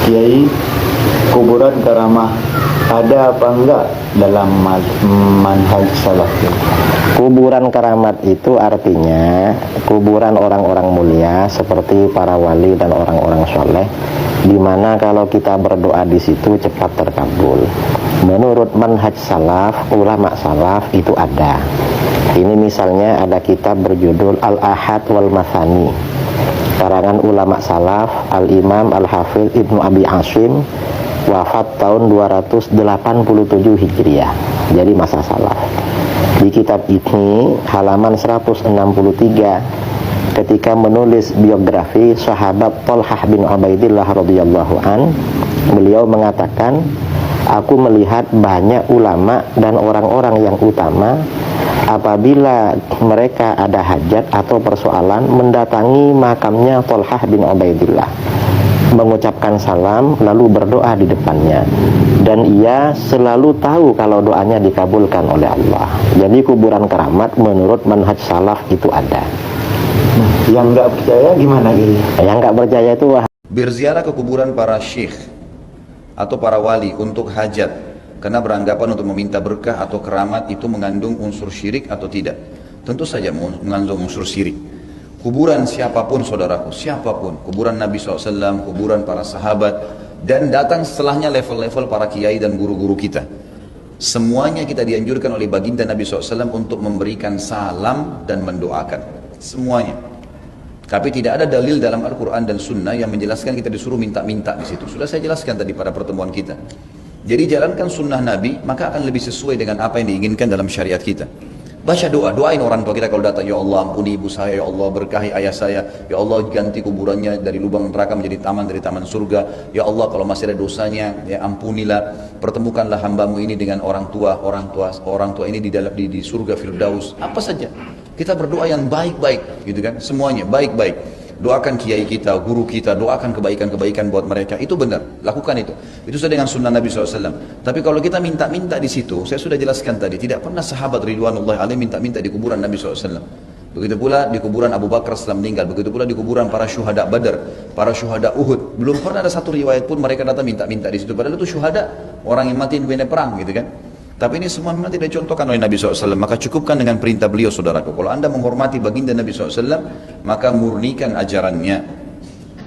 Kiai, kuburan karamah ada apa enggak dalam manhaj salaf? Kuburan keramat itu artinya kuburan orang-orang mulia seperti para wali dan orang-orang soleh, di mana kalau kita berdoa di situ cepat terkabul. Menurut manhaj salaf, ulama salaf itu ada. Ini misalnya ada kitab berjudul Al-Ahad wal Mathani, karangan ulama salaf Al-Imam Al-Hafidh Ibnu Abi Asim, wafat tahun 287 Hijriah, jadi masa salaf. Di kitab ini halaman 163 ketika menulis biografi sahabat Thalhah bin Ubaidillah radhiyallahu an, beliau mengatakan, aku melihat banyak ulama dan orang-orang yang utama apabila mereka ada hajat atau persoalan mendatangi makamnya Thalhah bin Ubaidillah, mengucapkan salam lalu berdoa di depannya, dan ia selalu tahu kalau doanya dikabulkan oleh Allah. Jadi kuburan keramat menurut manhaj salaf itu ada. Nah, yang nggak percaya gimana gitu? Yang nggak percaya itu berziarah ke kuburan para syekh atau para wali untuk hajat karena beranggapan untuk meminta berkah atau keramat itu mengandung unsur syirik atau tidak. Tentu saja mengandung unsur syirik. Kuburan siapapun saudaraku, siapapun, kuburan Nabi SAW, kuburan para sahabat, dan datang setelahnya level-level para kiai dan guru-guru kita, semuanya kita dianjurkan oleh baginda Nabi SAW untuk memberikan salam dan mendoakan semuanya. Tapi tidak ada dalil dalam Al-Quran dan Sunnah yang menjelaskan kita disuruh minta-minta di situ. Sudah saya jelaskan tadi pada pertemuan kita. Jadi jalankan sunnah Nabi, maka akan lebih sesuai dengan apa yang diinginkan dalam syariat kita. Baca doa, doain orang tua kita kalau datang, ya Allah ampuni ibu saya, ya Allah berkahi ayah saya, ya Allah ganti kuburannya dari lubang neraka menjadi taman dari taman surga, ya Allah kalau masih ada dosanya, ya ampunilah, pertemukanlah hambamu ini dengan orang tua ini di surga Firdaus, apa saja. Kita berdoa yang baik-baik, gitu kan, semuanya baik-baik. Doakan kiai kita, guru kita, doakan kebaikan-kebaikan buat mereka. Itu benar, lakukan itu. Itu sudah dengan sunnah Nabi SAW. Tapi kalau kita minta-minta di situ, saya sudah jelaskan tadi, tidak pernah sahabat ridwanullah alaihim minta-minta di kuburan Nabi SAW. Begitu pula di kuburan Abu Bakar setelah meninggal, begitu pula di kuburan para syuhada Badar, para syuhada Uhud. Belum pernah ada satu riwayat pun mereka datang minta-minta di situ. Padahal itu syuhada, orang yang mati di medan perang, gitu kan. Tapi ini semua memang tidak dicontohkan oleh Nabi SAW. Maka cukupkan dengan perintah beliau, saudaraku. Kalau anda menghormati baginda Nabi SAW, maka murnikan ajarannya.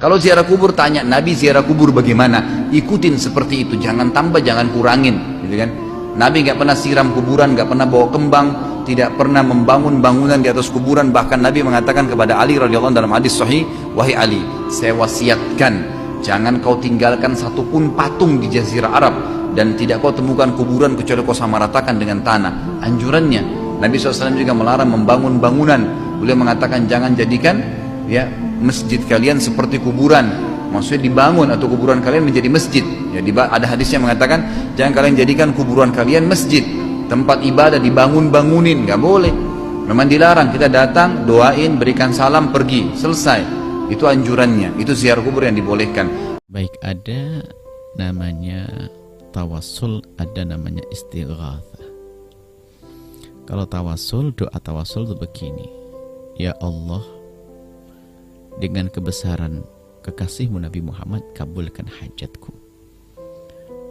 Kalau ziarah kubur, tanya Nabi ziarah kubur bagaimana? Ikutin seperti itu, jangan tambah, jangan kurangin, gitu kan? Nabi nggak pernah siram kuburan, nggak pernah bawa kembang, tidak pernah membangun bangunan di atas kuburan. Bahkan Nabi mengatakan kepada Ali radhiyallahu anhu dalam hadis sahih, wahai Ali, saya wasiatkan, jangan kau tinggalkan satupun patung di Jazirah Arab, dan tidak kau temukan kuburan kecuali kau samaratakan dengan tanah. Anjurannya, Nabi SAW juga melarang membangun bangunan. Beliau mengatakan jangan jadikan ya masjid kalian seperti kuburan, maksudnya dibangun atau kuburan kalian menjadi masjid. Ya, ada hadisnya mengatakan jangan kalian jadikan kuburan kalian masjid, tempat ibadah dibangun-bangunin, nggak boleh. Memang dilarang. Kita datang, doain, berikan salam, pergi, selesai. Itu anjurannya. Itu ziarah kubur yang dibolehkan. Baik, ada namanya tawassul, ada namanya istighatsah. Kalau tawassul, doa tawassul itu begini, ya Allah, dengan kebesaran kekasihmu Nabi Muhammad, kabulkan hajatku.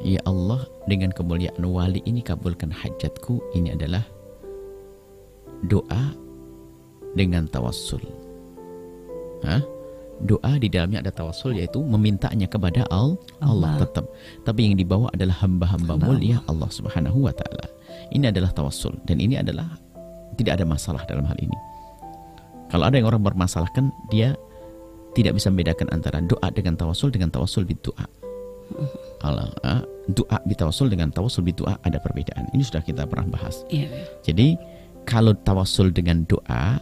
Ya Allah, dengan kemuliaan wali ini, kabulkan hajatku. Ini adalah doa dengan tawassul. Doa di dalamnya ada tawassul, yaitu memintanya kepada Allah tetap. Tapi yang dibawa adalah hamba-hamba mulia Allah Subhanahu wa Ta'ala. Ini adalah tawassul, dan ini adalah tidak ada masalah dalam hal ini. Kalau ada yang orang bermasalahkan, dia tidak bisa membedakan antara doa dengan tawassul bidu'a. Doa bitawassul dengan tawassul bidu'a ada perbedaan. Ini sudah kita pernah bahas. Jadi kalau tawassul dengan doa,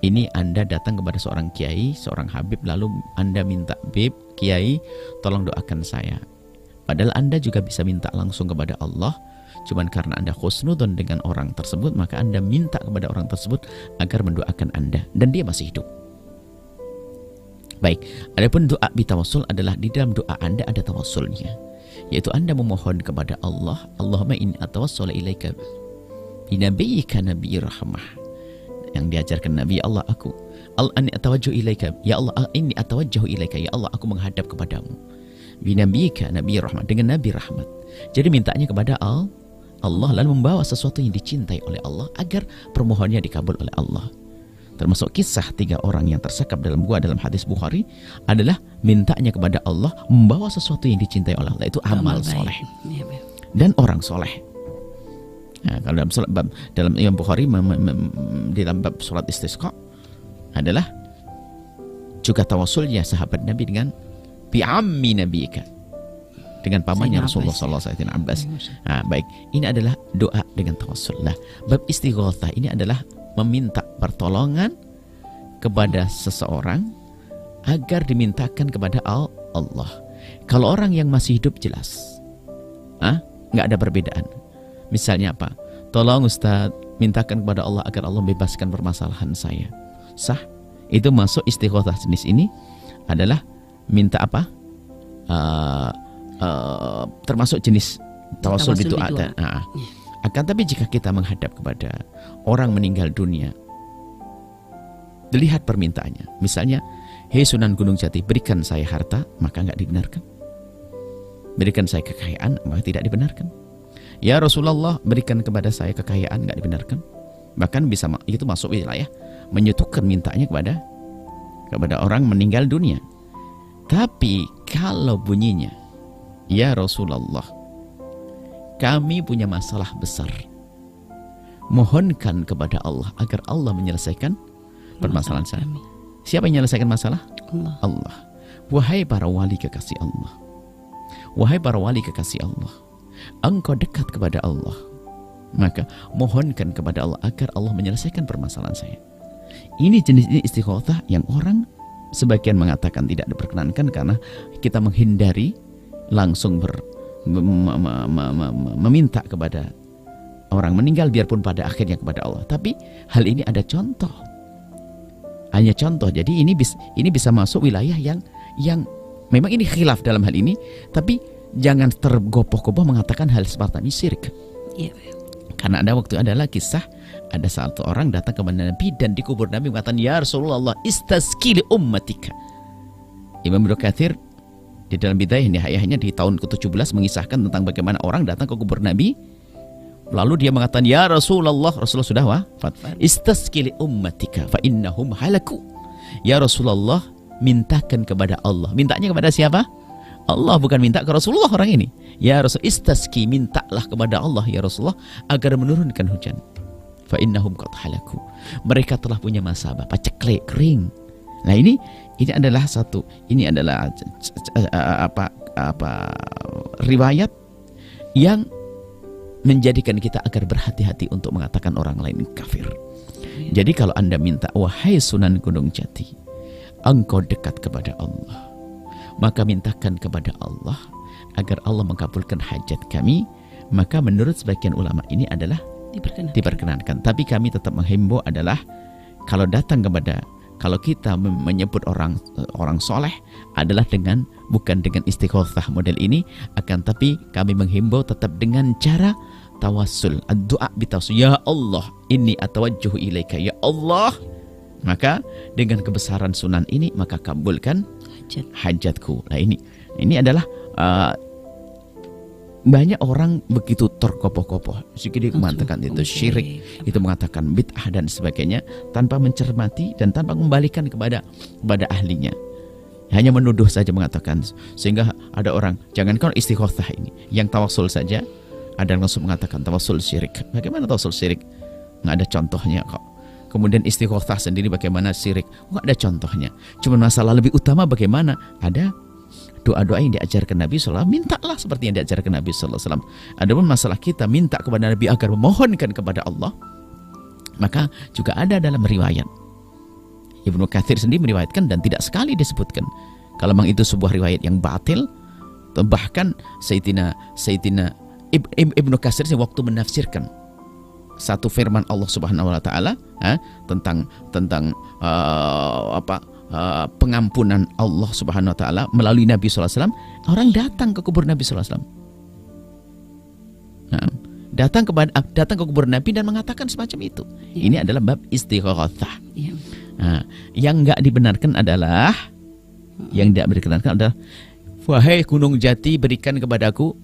ini Anda datang kepada seorang kiai, seorang habib, lalu Anda minta, Bib, kiai, tolong doakan saya. Padahal Anda juga bisa minta langsung kepada Allah, cuman karena Anda khusnudon dengan orang tersebut, maka Anda minta kepada orang tersebut agar mendoakan Anda, dan dia masih hidup. Baik, adapun doa bitawassul adalah di dalam doa Anda ada tawassulnya, yaitu Anda memohon kepada Allah, Allahumma inni atawassala ilaika binabiyyika nabiyyi rahmah, yang diajarkan Nabi, ya Allah inni atawajjahu ilaika, ya Allah inni atawajjahu ilaika, ya Allah aku menghadap kepadamu. binabiyika nabi rahmat, dengan nabi rahmat. Jadi mintanya kepada Allah, lalu membawa sesuatu yang dicintai oleh Allah agar permohonannya dikabul oleh Allah. Termasuk kisah 3 orang yang tersekap dalam gua dalam hadis Bukhari adalah mintanya kepada Allah membawa sesuatu yang dicintai oleh Allah, itu amal soleh dan orang soleh. Nah, kalau dalam Imam Bukhari di dalam bab sholat istisqa adalah juga tawasulnya sahabat Nabi dengan bi'ammi nabiyika, dengan pamannya Rasulullah SAW, Abbas. Nah, baik, ini adalah doa dengan tawasul. Nah, bab istighatsah ini adalah meminta pertolongan kepada seseorang agar dimintakan kepada Allah. Kalau orang yang masih hidup jelas, nggak ada perbedaan. Misalnya apa? Tolong Ustadz, mintakan kepada Allah agar Allah bebaskan permasalahan saya. Sah. Itu masuk istighatsah jenis ini adalah minta apa? Termasuk jenis tawasul bidu'a. Akan tapi jika kita menghadap kepada orang meninggal dunia, dilihat permintaannya. Misalnya, hei Sunan Gunung Jati, berikan saya harta, maka nggak dibenarkan. Berikan saya kekayaan, maka tidak dibenarkan. Ya Rasulullah, berikan kepada saya kekayaan, nggak dibenarkan. Bahkan bisa itu masuk wilayah menyetukan mintanya kepada orang meninggal dunia. Tapi kalau bunyinya, ya Rasulullah, kami punya masalah besar, mohonkan kepada Allah agar Allah menyelesaikan permasalahan saya. Siapa yang menyelesaikan masalah? Allah. Wahai para wali kekasih Allah, wahai para wali kekasih Allah, engkau dekat kepada Allah, maka mohonkan kepada Allah agar Allah menyelesaikan permasalahan saya. Ini jenis istighatsah yang orang sebagian mengatakan tidak diperkenankan karena kita menghindari langsung meminta kepada orang meninggal, biarpun pada akhirnya kepada Allah. Tapi hal ini ada contoh, hanya contoh. Jadi ini bisa masuk wilayah yang memang ini khilaf dalam hal ini, tapi jangan tergopoh-gopoh mengatakan hal seperti ini syirik. Karena adalah kisah, ada satu orang datang kepada Nabi dan dikubur Nabi mengatakan, ya Rasulullah, istasqi li ummatika. Imam Ibnu Katsir di dalam Bidayah Nihayahnya di tahun ke-17 mengisahkan tentang bagaimana orang datang ke kubur Nabi, lalu dia mengatakan, ya Rasulullah, Rasulullah sudah wafat, istasqi li ummatika fa innahum halaku. Ya Rasulullah, mintakan kepada Allah. Mintanya kepada siapa? Allah, bukan minta ke Rasulullah orang ini. Ya Rasul, istasqi, mintalah kepada Allah ya Rasulullah agar menurunkan hujan. Fa innahum qad halaku. Mereka telah punya masa paceklik, kering. Nah, ini adalah riwayat yang menjadikan kita agar berhati-hati untuk mengatakan orang lain kafir. Jadi kalau Anda minta, wahai Sunan Gunung Jati, engkau dekat kepada Allah, maka mintakan kepada Allah agar Allah mengabulkan hajat kami, maka menurut sebagian ulama ini adalah diperkenankan. Tapi kami tetap menghimbau adalah kalau kita menyebut orang soleh adalah bukan dengan istighatsah model ini, akan tapi kami menghimbau tetap dengan cara tawassul, doa bitawassul. Ya Allah, inni atawajjahu ilaika, ya Allah, maka dengan kebesaran sunan ini maka kabulkan hajatku. Nah, ini adalah banyak orang begitu terkopoh-kopoh, dia mengatakan itu syirik, itu mengatakan bid'ah dan sebagainya, tanpa mencermati dan tanpa kembalikan kepada ahlinya, hanya menuduh saja mengatakan. Sehingga ada orang, jangankan istighatsah ini, yang tawasul saja ada yang langsung mengatakan tawasul syirik. Bagaimana tawasul syirik? Nggak ada contohnya kok. Kemudian istighatsah sendiri bagaimana syirik? Nggak ada contohnya. Cuma masalah lebih utama bagaimana? Ada doa-doa yang diajarkan Nabi SAW, mintalah seperti yang diajarkan Nabi SAW. Adapun masalah kita minta kepada Nabi agar memohonkan kepada Allah, maka juga ada dalam riwayat. Ibnu Katsir sendiri meriwayatkan dan tidak sekali disebutkan. Kalau memang itu sebuah riwayat yang batil, bahkan Sayyidina Ibnu Katsir waktu menafsirkan satu firman Allah Subhanahu wa taala tentang pengampunan Allah Subhanahu wa taala melalui Nabi sallallahu alaihi wasallam, orang datang ke kubur Nabi sallallahu alaihi wasallam. Datang ke kubur Nabi dan mengatakan semacam itu. Ini adalah bab istighatsah. Yang enggak dibenarkan adalah Wahai gunung jati, berikan kepadaku